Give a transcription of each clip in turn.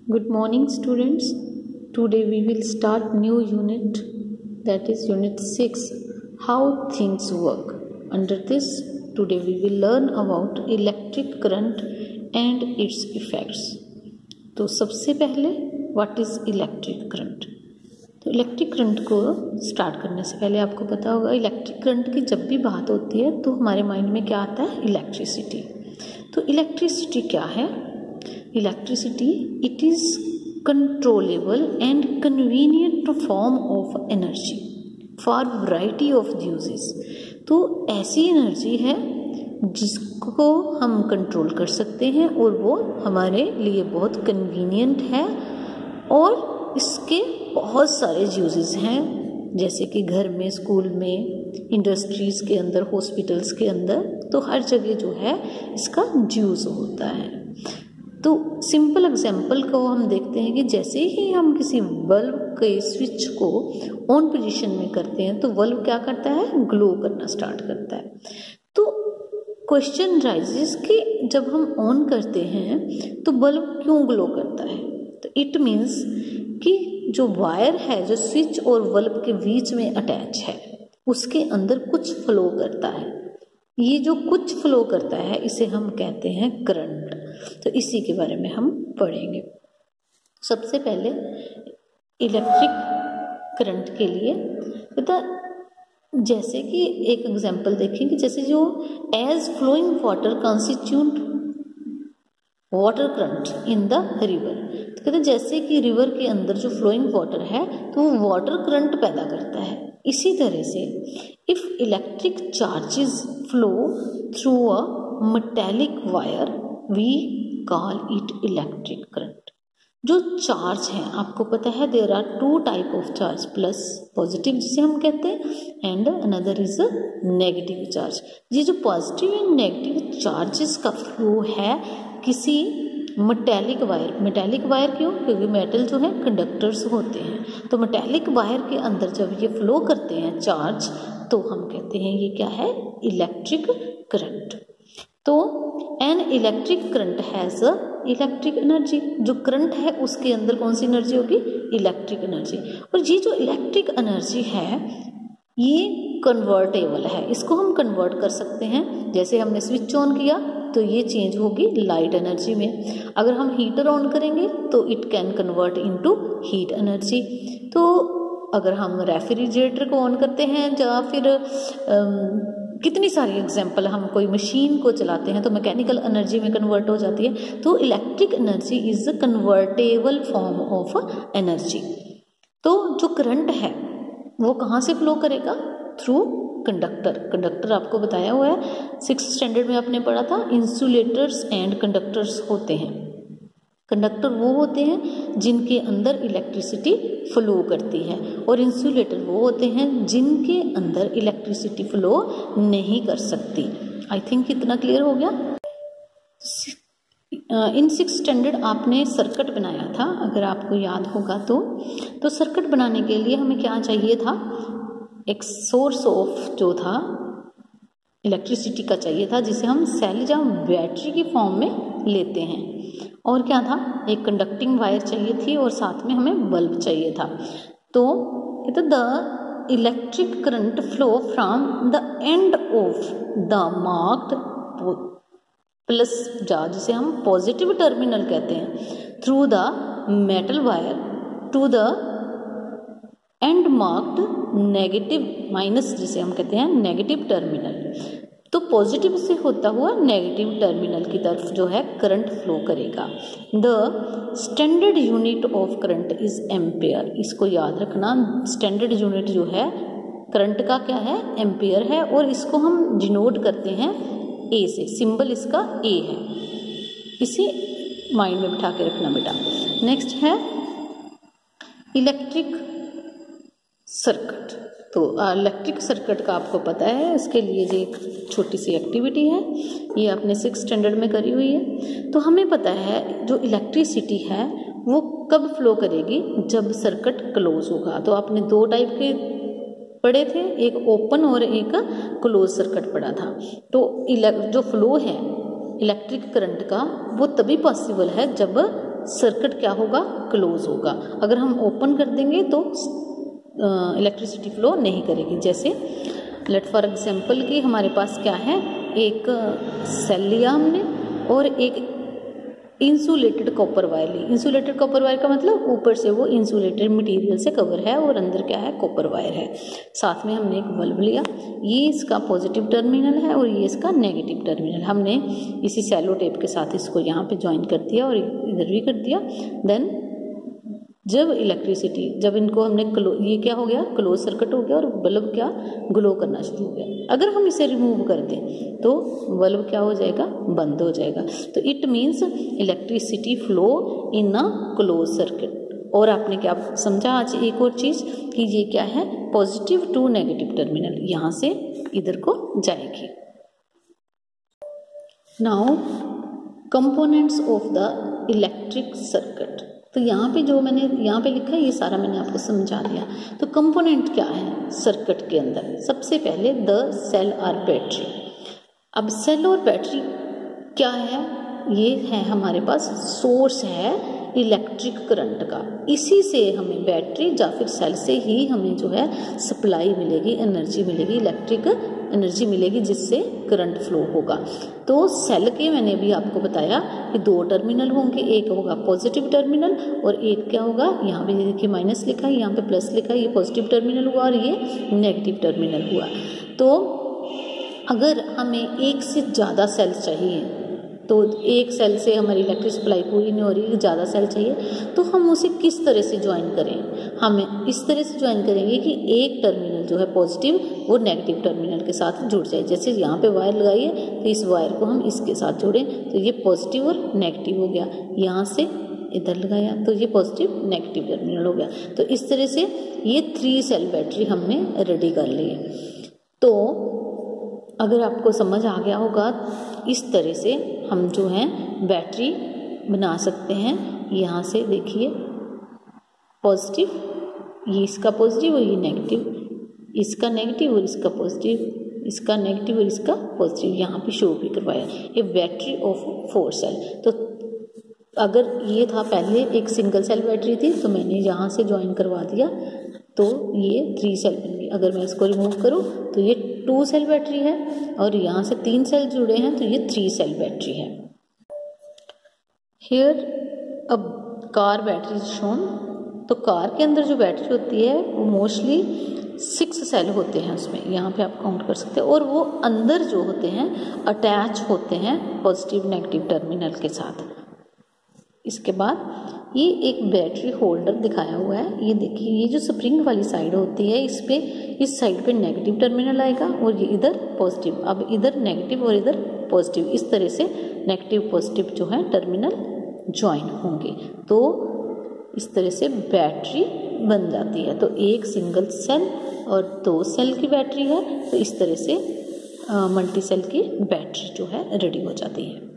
Good morning, students. Today we will start new unit, that is unit 6, how things work. Under this, today we will learn about electric current and its effects. तो सबसे पहले what is electric current. तो electric current को start करने से पहले आपको पता होगा इलेक्ट्रिक करंट की जब भी बात होती है तो हमारे माइंड में क्या आता है, इलेक्ट्रिसिटी। तो इलेक्ट्रिसिटी क्या है? Electricity it is controllable and convenient form of energy for variety of uses. तो ऐसी एनर्जी है जिसको हम कंट्रोल कर सकते हैं और वो हमारे लिए बहुत कन्वीनियंट है और इसके बहुत सारे यूजेस हैं, जैसे कि घर में, स्कूल में, इंडस्ट्रीज़ के अंदर, हॉस्पिटल्स के अंदर, तो हर जगह जो है इसका यूज़ होता है। तो सिंपल एग्जांपल को हम देखते हैं कि जैसे ही हम किसी बल्ब के स्विच को ऑन पोजीशन में करते हैं तो बल्ब क्या करता है, ग्लो करना स्टार्ट करता है। तो क्वेश्चन राइजेस कि जब हम ऑन करते हैं तो बल्ब क्यों ग्लो करता है? तो इट मीन्स कि जो वायर है जो स्विच और बल्ब के बीच में अटैच है उसके अंदर कुछ फ्लो करता है। ये जो कुछ फ्लो करता है इसे हम कहते हैं करंट। तो इसी के बारे में हम पढ़ेंगे। सबसे पहले इलेक्ट्रिक करंट के लिए पता, जैसे कि एक एग्जांपल देखें कि जैसे जो as flowing water constitute water current in the river. तो कहते हैं जैसे कि रिवर के अंदर जो फ्लोइंग वाटर है तो वो वाटर करंट पैदा करता है। इसी तरह से if electric charges flow through a metallic wire we call it electric current. जो चार्ज है आपको पता है there are two type of charge, plus positive जिसे हम कहते हैं and another is negative charge. ये जो पॉजिटिव एंड नेगेटिव चार्जेस का फ्लो है किसी मेटेलिक वायर क्यों? क्योंकि मेटल जो है कंडक्टर्स होते हैं। तो मेटेलिक वायर के अंदर जब ये फ्लो करते हैं चार्ज तो हम कहते हैं ये क्या है, इलेक्ट्रिक करंट। तो an electric current has electric energy. जो करंट है उसके अंदर कौन सी एनर्जी होगी, इलेक्ट्रिक एनर्जी। और ये जो इलेक्ट्रिक एनर्जी है ये कन्वर्टेबल है, इसको हम कन्वर्ट कर सकते हैं। जैसे हमने स्विच ऑन किया तो ये चेंज होगी लाइट एनर्जी में। अगर हम हीटर ऑन करेंगे तो it can convert into heat energy. तो अगर हम रेफ्रिजरेटर को ऑन करते हैं या फिर कितनी सारी एग्जांपल, हम कोई मशीन को चलाते हैं तो मैकेनिकल एनर्जी में कन्वर्ट हो जाती है। तो electric energy is a convertible form of energy. तो जो करंट है वो कहाँ से फ्लो करेगा, थ्रू कंडक्टर आपको बताया हुआ है, 6th स्टैंडर्ड में आपने पढ़ा था। इंसुलेटर्स एंड कंडक्टर्स होते हैं। कंडक्टर वो होते हैं जिनके अंदर इलेक्ट्रिसिटी फ्लो करती है और इंसुलेटर वो होते हैं जिनके अंदर इलेक्ट्रिसिटी फ्लो नहीं कर सकती। आई थिंक इतना क्लियर हो गया। इन 6th स्टैंडर्ड आपने सर्किट बनाया था, अगर आपको याद होगा तो सर्किट बनाने के लिए हमें क्या चाहिए था, एक सोर्स ऑफ जो था इलेक्ट्रिसिटी का चाहिए था जिसे हम सेल या बैटरी की फॉर्म में लेते हैं। और क्या था, एक कंडक्टिंग वायर चाहिए थी और साथ में हमें बल्ब चाहिए था। तो the electric current flow from the end of the marked plus charge जिसे हम पॉजिटिव टर्मिनल कहते हैं through the metal wire to the end marked negative minus जिसे हम कहते हैं नेगेटिव टर्मिनल। तो पॉजिटिव से होता हुआ नेगेटिव टर्मिनल की तरफ जो है करंट फ्लो करेगा। The standard unit of current is ampere. इसको याद रखना, स्टैंडर्ड यूनिट जो है करंट का क्या है, एम्पेयर है। और इसको हम डिनोट करते हैं ए से, सिंबल इसका ए है। इसे माइंड में बिठा के रखना बेटा। नेक्स्ट है इलेक्ट्रिक सर्किट। तो इलेक्ट्रिक सर्किट का आपको पता है, इसके लिए ये एक छोटी सी एक्टिविटी है, ये आपने 6th स्टैंडर्ड में करी हुई है। तो हमें पता है जो इलेक्ट्रिसिटी है वो कब फ्लो करेगी, जब सर्किट क्लोज होगा। तो आपने दो टाइप के पढ़े थे, एक ओपन और एक क्लोज सर्किट पढ़ा था। तो जो फ्लो है इलेक्ट्रिक करंट का वो तभी पॉसिबल है जब सर्किट क्या होगा, क्लोज होगा। अगर हम ओपन कर देंगे तो इलेक्ट्रिसिटी फ्लो नहीं करेगी। जैसे लेट फॉर एग्जाम्पल कि हमारे पास क्या है, एक सेल लिया हमने और एक इंसुलेटेड कॉपर वायर ली। इंसुलेटेड कॉपर वायर का मतलब ऊपर से वो इंसुलेटेड मटेरियल से कवर है और अंदर क्या है, कॉपर वायर है। साथ में हमने एक बल्ब लिया, ये इसका पॉजिटिव टर्मिनल है और ये इसका नेगेटिव टर्मिनल। हमने इसी सेलो टेप के साथ इसको यहाँ पे ज्वाइन कर दिया और इधर भी कर दिया। देन जब इलेक्ट्रिसिटी, जब इनको हमने ये क्या हो गया, क्लोज सर्किट हो गया और बल्ब क्या, ग्लो करना शुरू हो गया। अगर हम इसे रिमूव कर दें तो बल्ब क्या हो जाएगा, बंद हो जाएगा। तो it means electricity flow in a close circuit. और आपने क्या समझा आज एक और चीज कि ये क्या है, पॉजिटिव टू नेगेटिव टर्मिनल यहाँ से इधर को जाएगी। Now components of the electric circuit. तो यहाँ पे जो मैंने यहाँ पे लिखा है ये सारा मैंने आपको समझा दिया। तो कंपोनेंट क्या है सर्किट के अंदर, सबसे पहले द सेल और बैटरी। अब सेल और बैटरी क्या है, ये है हमारे पास सोर्स है इलेक्ट्रिक करंट का। इसी से हमें बैटरी या फिर सेल से ही हमें जो है सप्लाई मिलेगी, एनर्जी मिलेगी, इलेक्ट्रिक एनर्जी मिलेगी जिससे करंट फ्लो होगा। तो सेल के मैंने भी आपको बताया कि दो टर्मिनल होंगे, एक होगा पॉजिटिव टर्मिनल और एक क्या होगा, यहाँ पे देखिए माइनस लिखा है, यहाँ पे प्लस लिखा है, ये पॉजिटिव टर्मिनल हुआ और ये नेगेटिव टर्मिनल हुआ। तो अगर हमें एक से ज़्यादा सेल चाहिए, तो एक सेल से हमारी इलेक्ट्रिक सप्लाई पूरी नहीं हो रही, ज़्यादा सेल चाहिए, तो हम उसे किस तरह से ज्वाइन करें, हमें इस तरह से ज्वाइन करेंगे कि एक टर्मिनल जो है पॉजिटिव वो नेगेटिव टर्मिनल के साथ जुड़ जाए। जैसे यहाँ पे वायर लगाई है तो इस वायर को हम इसके साथ जोड़ें तो ये पॉजिटिव और नेगेटिव हो गया, यहाँ से इधर लगाया तो ये पॉजिटिव नेगेटिव टर्मिनल हो गया। तो इस तरह से ये 3 सेल बैटरी हमने रेडी कर ली है। तो अगर आपको समझ आ गया होगा, इस तरह से हम जो है बैटरी बना सकते हैं। यहाँ से देखिए पॉजिटिव, ये इसका पॉजिटिव और ये नेगेटिव, इसका नेगेटिव और इसका पॉजिटिव, इसका नेगेटिव और इसका पॉजिटिव, यहाँ पे शो भी करवाया। ये बैटरी ऑफ 4 सेल। तो अगर ये था पहले एक सिंगल सेल बैटरी थी तो मैंने यहाँ से ज्वाइन करवा दिया तो ये 3 सेल बन गई। अगर मैं इसको रिमूव करूँ तो ये 2 सेल बैटरी है और यहाँ से 3 सेल जुड़े हैं तो ये 3 सेल बैटरी है। हियर अब कार बैटरी शोन। तो कार के अंदर जो बैटरी होती है वो मोस्टली 6 सेल होते हैं उसमें, यहाँ पे आप काउंट कर सकते हैं। और वो अंदर जो होते हैं अटैच होते हैं पॉजिटिव नेगेटिव टर्मिनल के साथ। इसके बाद ये एक बैटरी होल्डर दिखाया हुआ है, ये देखिए ये जो स्प्रिंग वाली साइड होती है इस पे, इस साइड पे नेगेटिव टर्मिनल आएगा और ये इधर पॉजिटिव। अब इधर नेगेटिव और इधर पॉजिटिव, इस तरह से नेगेटिव पॉजिटिव जो है टर्मिनल ज्वाइन होंगे तो इस तरह से बैटरी बन जाती है। तो एक सिंगल सेल और 2 सेल की बैटरी है, तो इस तरह से मल्टी सेल की बैटरी जो है रेडी हो जाती है।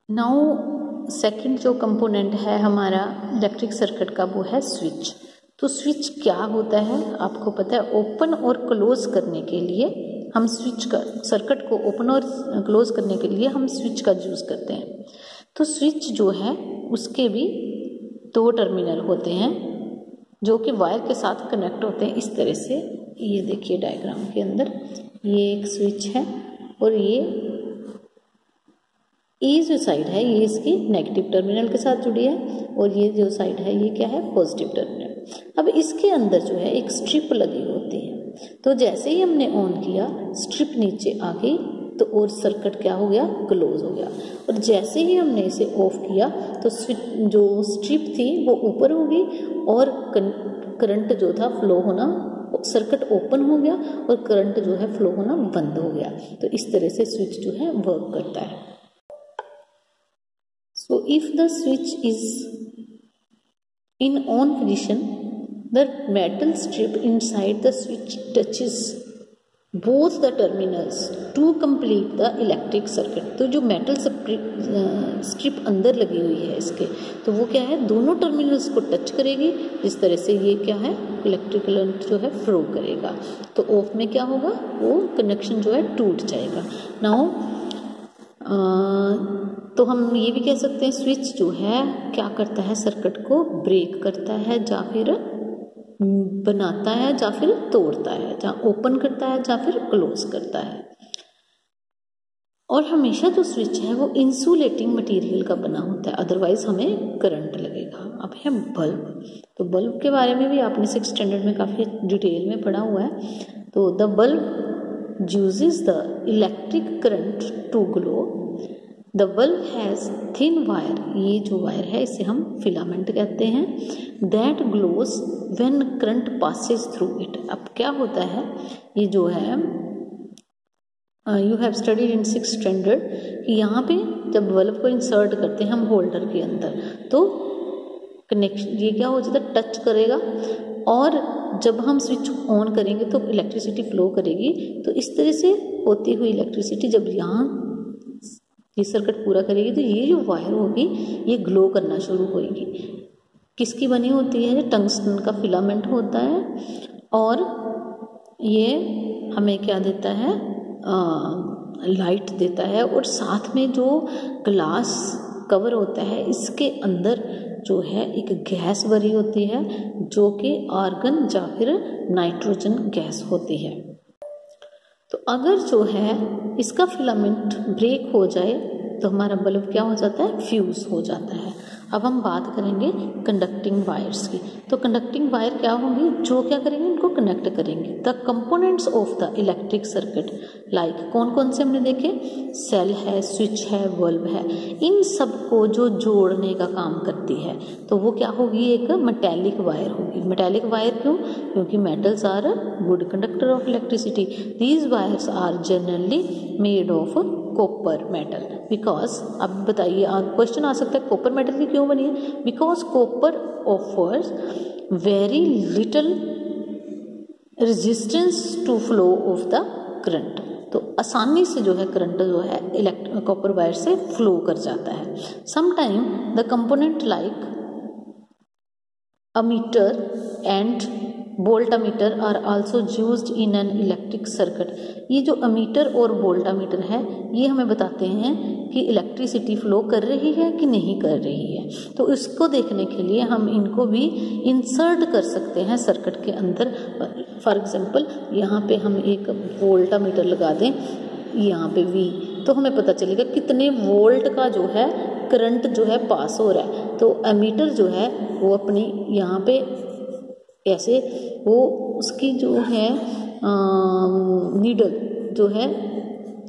नाउ सेकंड जो कंपोनेंट है हमारा इलेक्ट्रिक सर्किट का वो है स्विच। तो स्विच क्या होता है आपको पता है, ओपन और क्लोज करने के लिए हम स्विच का, सर्किट को ओपन और क्लोज करने के लिए हम स्विच का यूज़ करते हैं। तो स्विच जो है उसके भी 2 टर्मिनल होते हैं जो कि वायर के साथ कनेक्ट होते हैं इस तरह से। ये देखिए डायग्राम के अंदर ये एक स्विच है और ये जो साइड है ये इसकी नेगेटिव टर्मिनल के साथ जुड़ी है और ये जो साइड है ये क्या है, पॉजिटिव टर्मिनल। अब इसके अंदर जो है एक स्ट्रिप लगी होती है, तो जैसे ही हमने ऑन किया स्ट्रिप नीचे आ गई तो और सर्किट क्या हो गया, क्लोज हो गया। और जैसे ही हमने इसे ऑफ किया तो जो स्ट्रिप थी वो ऊपर हो गई और करंट जो था फ्लो होना, सर्किट ओपन हो गया और करंट जो है फ्लो होना बंद हो गया। तो इस तरह से स्विच जो है वर्क करता है। So if the switch is in on position, the metal strip inside the switch touches both the terminals to complete the electric circuit। तो जो मेटल स्ट्रिप अंदर लगी हुई है इसके, तो वो क्या है, दोनों टर्मिनल्स को टच करेगी, जिस तरह से ये क्या है, इलेक्ट्रिक करंट जो है फ्लो करेगा। तो ऑफ में क्या होगा, वो कनेक्शन जो है टूट जाएगा। नाउ तो हम ये भी कह सकते हैं स्विच जो है क्या करता है, सर्किट को ब्रेक करता है या फिर बनाता है या फिर तोड़ता है, जहाँ ओपन करता है या फिर क्लोज करता है। और हमेशा जो स्विच है वो इंसुलेटिंग मटेरियल का बना होता है, अदरवाइज हमें करंट लगेगा। अब है बल्ब, तो बल्ब के बारे में भी आपने 6th स्टैंडर्ड में काफ़ी डिटेल में पढ़ा हुआ है। तो the bulb uses the electric current to glow. The bulb has thin wire, ये जो वायर है इसे हम फिलामेंट कहते हैं, that glows when current passes through it. अब क्या होता है, ये जो है you have studied in 6th standard कि यहाँ पे जब बल्ब को इंसर्ट करते हैं हम होल्डर के अंदर तो कनेक्शन ये क्या हो जाता है, टच करेगा, और जब हम स्विच ऑन करेंगे तो इलेक्ट्रिसिटी फ्लो करेगी। तो इस तरह से होती हुई इलेक्ट्रिसिटी जब यहाँ ये सर्किट पूरा करेगी तो ये जो वायर होगी ये ग्लो करना शुरू होगी। किसकी बनी होती है, टंगस्टन का फिलामेंट होता है, और ये हमें क्या देता है, लाइट देता है। और साथ में जो ग्लास कवर होता है इसके अंदर जो है एक गैस भरी होती है जो कि आर्गन या फिर नाइट्रोजन गैस होती है। तो अगर जो है इसका फिलामेंट ब्रेक हो जाए तो हमारा बल्ब क्या हो जाता है, फ्यूज हो जाता है। अब हम बात करेंगे कंडक्टिंग वायर्स की। तो कंडक्टिंग वायर क्या होंगी, जो क्या करेंगे, इनको कनेक्ट करेंगे। The components of the electric circuit like, कौन कौन से हमने देखे, सेल है, स्विच है, बल्ब है, इन सब को जो जोड़ने का काम करती है तो वो क्या होगी, एक मेटेलिक वायर होगी। मेटेलिक वायर क्यों, क्योंकि metals are good conductor of electricity. These wires are generally made of copper metal, because, अब बताइए क्वेश्चन आ सकता है कॉपर मेटल की क्यों बनी है, because copper offers very little resistance to flow of the current. तो आसानी से जो है करंट जो है कॉपर वायर से फ्लो कर जाता है। Sometime the component like ammeter and voltmeter are also used in an electric circuit. ये जो अमीटर और वोल्टामीटर है ये हमें बताते हैं कि इलेक्ट्रिसिटी फ्लो कर रही है कि नहीं कर रही है। तो इसको देखने के लिए हम इनको भी इंसर्ट कर सकते हैं सर्किट के अंदर। फॉर एग्जांपल यहाँ पे हम एक वोल्टामीटर लगा दें यहाँ पे V, तो हमें पता चलेगा कितने वोल्ट का जो है करंट जो है पास हो रहा है। तो एमीटर जो है वो अपनी यहाँ पे ऐसे वो उसकी जो है नीडल जो है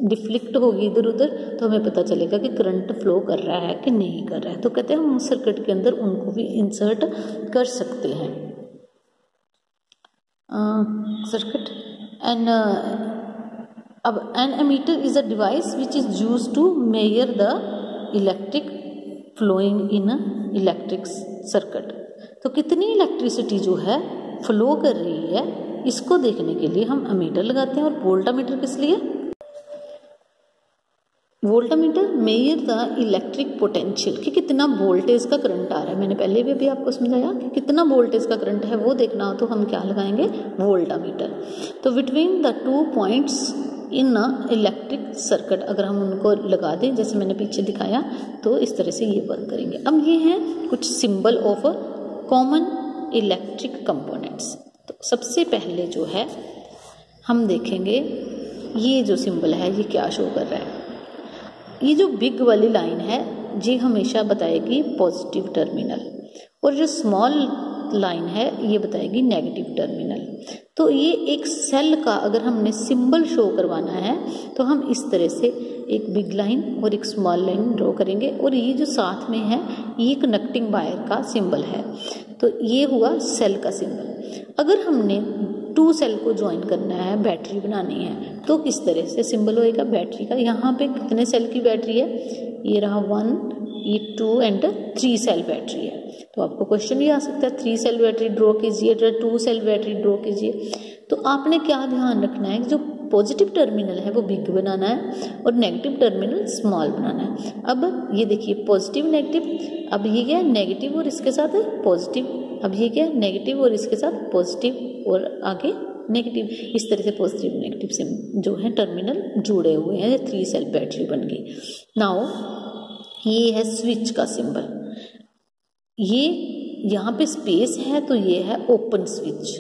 डिफ्लेक्ट होगी इधर उधर, तो हमें पता चलेगा कि करंट फ्लो कर रहा है कि नहीं कर रहा है। तो कहते हैं हम सर्किट के अंदर उनको भी इंसर्ट कर सकते हैं। सर्किट एंड अब an ammeter is a device which is used to measure the electric flowing in electric circuit. तो कितनी इलेक्ट्रिसिटी जो है फ्लो कर रही है इसको देखने के लिए हम एमीटर लगाते हैं। और वोल्टामीटर किस लिए, voltameter major the electric potential कि कितना वोल्टेज का करंट आ रहा है। मैंने पहले भी अभी आपको समझाया कि कितना वोल्टेज का करंट है वो देखना हो तो हम क्या लगाएंगे, वोल्टामीटर। तो between the 2 points in electric circuit अगर हम उनको लगा दें जैसे मैंने पीछे दिखाया तो इस तरह से ये वर्क करेंगे। अब ये हैं कुछ symbol of common electric components. तो सबसे पहले जो है हम देखेंगे ये जो सिंबल है ये क्या शो कर रहा है। ये जो बिग वाली लाइन है ये हमेशा बताएगी पॉजिटिव टर्मिनल, और जो स्मॉल लाइन है ये बताएगी नेगेटिव टर्मिनल। तो ये एक सेल का अगर हमने सिंबल शो करवाना है तो हम इस तरह से एक बिग लाइन और एक स्मॉल लाइन ड्रॉ करेंगे, और ये जो साथ में है ये कनेक्टिंग वायर का सिंबल है। तो ये हुआ सेल का सिंबल। अगर हमने 2 सेल को ज्वाइन करना है, बैटरी बनानी है, तो किस तरह से सिंबल होएगा बैटरी का। यहाँ पे कितने सेल की बैटरी है, ये रहा 1, ये 2 एंड 3 सेल बैटरी है। तो आपको क्वेश्चन भी आ सकता है 3 सेल बैटरी ड्रॉ कीजिए, 2 सेल बैटरी ड्रॉ कीजिए। तो आपने क्या ध्यान रखना है, जो पॉजिटिव टर्मिनल है वो बिग बनाना है और नेगेटिव टर्मिनल स्मॉल बनाना है। अब ये देखिए पॉजिटिव नेगेटिव, अब ये क्या है नेगेटिव और इसके साथ पॉजिटिव, अब ये क्या है नेगेटिव और इसके साथ पॉजिटिव और आगे नेगेटिव। इस तरह से पॉजिटिव नेगेटिव से जो है टर्मिनल जुड़े हुए हैं, 3 सेल बैटरी बन गई। नाउ ये है स्विच का सिंबल, ये यहाँ पे स्पेस है तो ये है ओपन स्विच।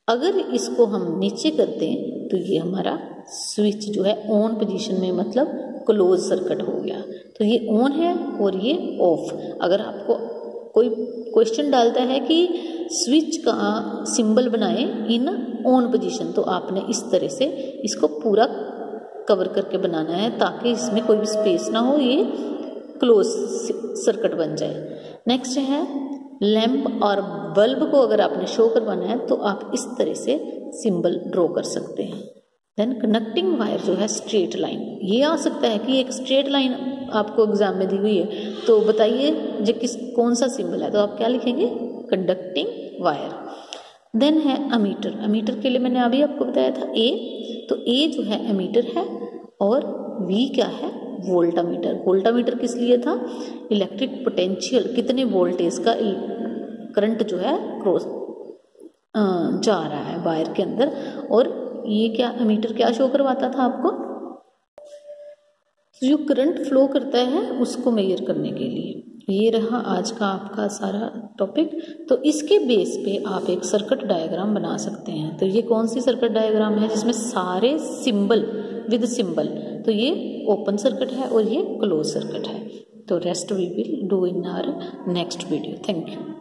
अगर इसको हम नीचे कर दें तो ये हमारा स्विच जो है ऑन पोजीशन में, मतलब क्लोज सर्किट हो गया। तो ये ऑन है और ये ऑफ। अगर आपको कोई क्वेश्चन डालता है कि स्विच का सिंबल बनाएं इन ऑन पोजीशन, तो आपने इस तरह से इसको पूरा कवर करके बनाना है ताकि इसमें कोई भी स्पेस ना हो, ये क्लोज सर्किट बन जाए। नेक्स्ट है लैंप और बल्ब को अगर आपने शो करवाना है तो आप इस तरह से सिंबल ड्रॉ कर सकते हैं। देन कनेक्टिंग वायर जो है स्ट्रेट लाइन, ये आ सकता है कि एक स्ट्रेट लाइन आपको एग्जाम में दी हुई है तो बताइए जो कौन सा सिंबल है, तो आप क्या लिखेंगे, कंडक्टिंग वायर। देन है अमीटर, अमीटर के लिए मैंने अभी आपको बताया था ए, तो ए जो है एमीटर है और वी क्या है, वोल्टामीटर। वोल्टामीटर किस लिए था, इलेक्ट्रिक पोटेंशियल, कितने वोल्टेज का करंट जो है क्रॉस जा रहा है वायर के अंदर। और ये क्या एमीटर क्या शो करवाता था आपको, जो करंट फ्लो करता है उसको मेजर करने के लिए। ये रहा आज का आपका सारा टॉपिक। तो इसके बेस पे आप एक सर्किट डायग्राम बना सकते हैं। तो ये कौन सी सर्किट डायग्राम है जिसमें सारे सिंबल विद सिंबल, तो ये ओपन सर्किट है और ये क्लोज सर्किट है। तो rest we will do in our next video. Thank you.